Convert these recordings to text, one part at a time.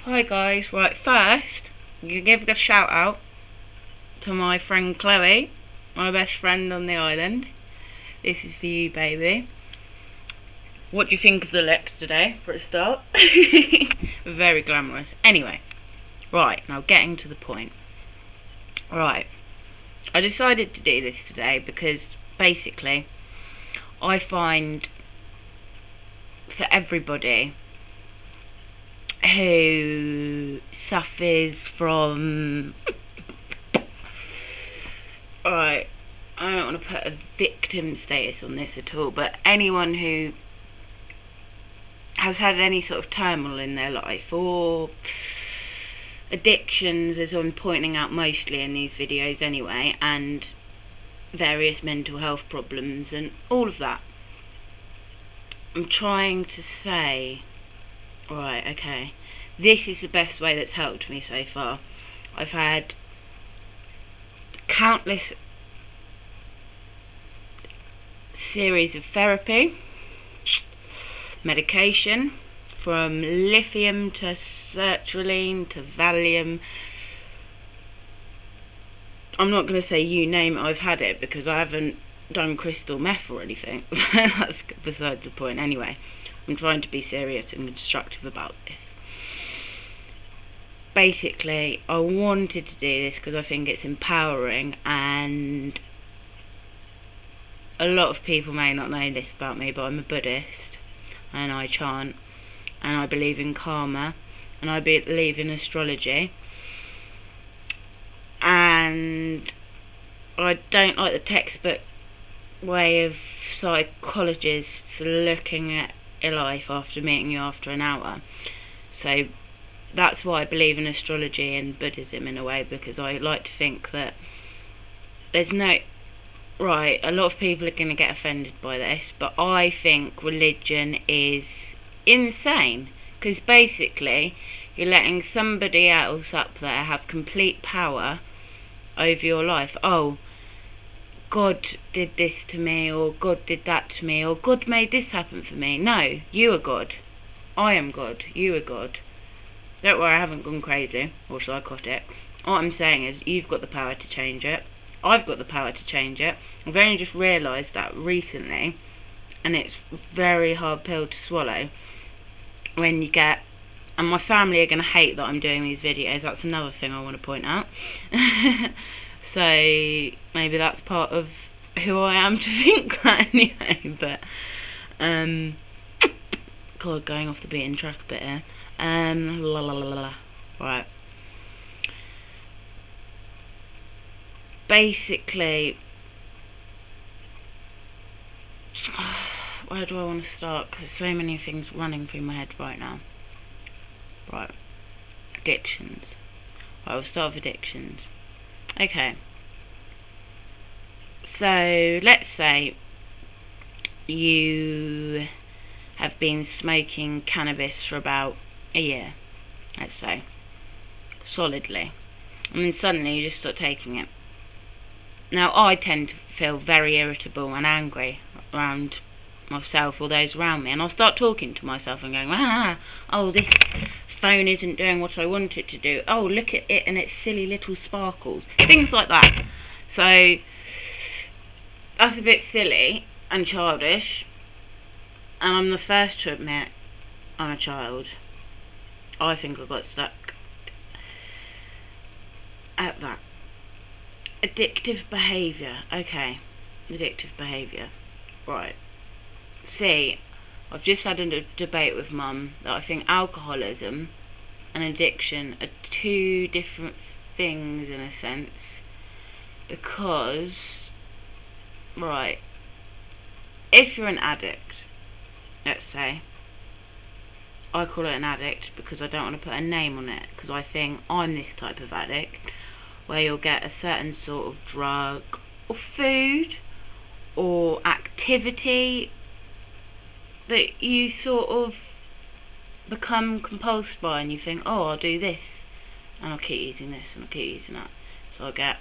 Hi guys, right, first, I'm going to give a shout out to my friend Chloe, my best friend on the island. This is for you, baby. What do you think of the look today, for a start? Very glamorous. Anyway, right, now getting to the point. Right, I decided to do this today because, basically, I find for everybody who suffers from, right, I don't want to put a victim status on this at all, but anyone who has had any sort of turmoil in their life, or addictions, as I'm pointing out mostly in these videos anyway, and various mental health problems and all of that, I'm trying to say, right, okay, this is the best way that's helped me so far. I've had countless series of therapy, medication, from lithium to sertraline to Valium. I'm not going to say you name it, I've had it, because I haven't done crystal meth or anything. That's besides the point. Anyway, I'm trying to be serious and constructive about this. Basically, I wanted to do this because I think it's empowering, and a lot of people may not know this about me, but I'm a Buddhist, and I chant, and I believe in karma, and I believe in astrology, and I don't like the textbook way of psychologists looking at your life after meeting you after an hour. So that's why I believe in astrology and Buddhism in a way, because I like to think that there's no right. A lot of people are going to get offended by this, but I think religion is insane, because basically you're letting somebody else up there have complete power over your life. Oh, God did this to me, or God did that to me, or God made this happen for me. No, you are God. I am God. You are God. Don't worry, I haven't gone crazy or psychotic. What I'm saying is, you've got the power to change it. I've got the power to change it. I've only just realised that recently, and it's a very hard pill to swallow when you get, and my family are going to hate that I'm doing these videos. That's another thing I want to point out. So maybe that's part of who I am to think that anyway. But God, going off the beaten track a bit here. Right. Basically, where do I want to start? Because there's so many things running through my head right now. Right. Addictions. Right, we'll start with addictions. Okay. So let's say you have been smoking cannabis for about a year, let's say, solidly, and then suddenly you just start taking it. Now, I tend to feel very irritable and angry around myself or those around me, and I'll start talking to myself and going, oh, this phone isn't doing what I want it to do. Oh, look at it and its silly little sparkles. Things like that. So that's a bit silly and childish, and I'm the first to admit I'm a child. I think I got stuck at that. Addictive behaviour. Okay, addictive behaviour. Right. See, I've just had a debate with Mum that I think alcoholism and addiction are two different things in a sense, because, right, if you're an addict, let's say, I call it an addict because I don't want to put a name on it, because I think I'm this type of addict, where you'll get a certain sort of drug or food or activity that you sort of become compulsed by, and you think, oh, I'll do this, and I'll keep using this, and I'll keep using that. So I'll get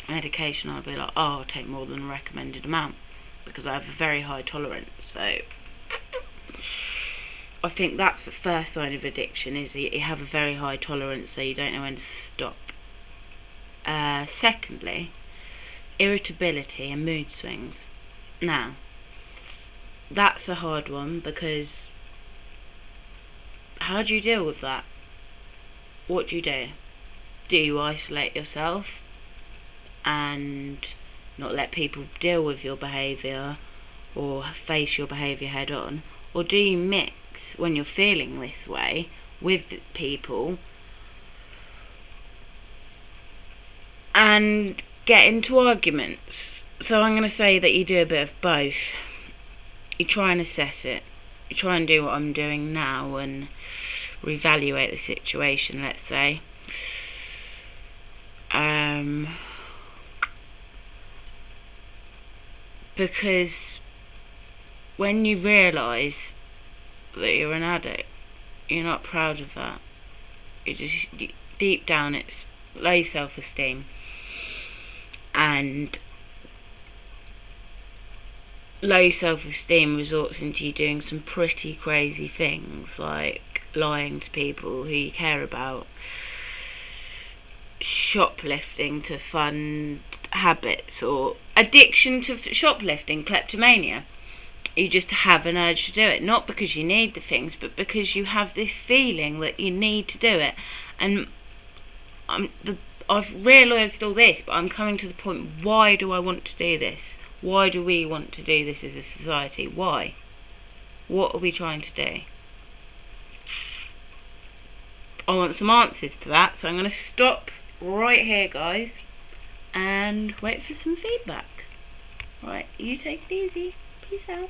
medication, I'll be like, oh, I'll take more than the recommended amount, because I have a very high tolerance. So I think that's the first sign of addiction, is you have a very high tolerance, so you don't know when to stop. Secondly, irritability and mood swings. Now, that's a hard one, because how do you deal with that? What do you do? Do you isolate yourself and not let people deal with your behaviour or face your behaviour head on? Or do you mix when you're feeling this way with people and get into arguments? So I'm going to say that you do a bit of both. You try and assess it. You try and do what I'm doing now and reevaluate the situation, let's say. Because when you realise that you're an addict, you're not proud of that. You just, deep down, it's low self-esteem, and low self-esteem results into you doing some pretty crazy things, like lying to people who you care about, shoplifting to fund habits, or addiction to shoplifting, kleptomania. You just have an urge to do it, not because you need the things, but because you have this feeling that you need to do it. And I've realised all this, but I'm coming to the point, why do I want to do this? Why do we want to do this as a society? Why? What are we trying to do? I want some answers to that, so I'm going to stop right here, guys, and wait for some feedback. Right, you take it easy. Peace out.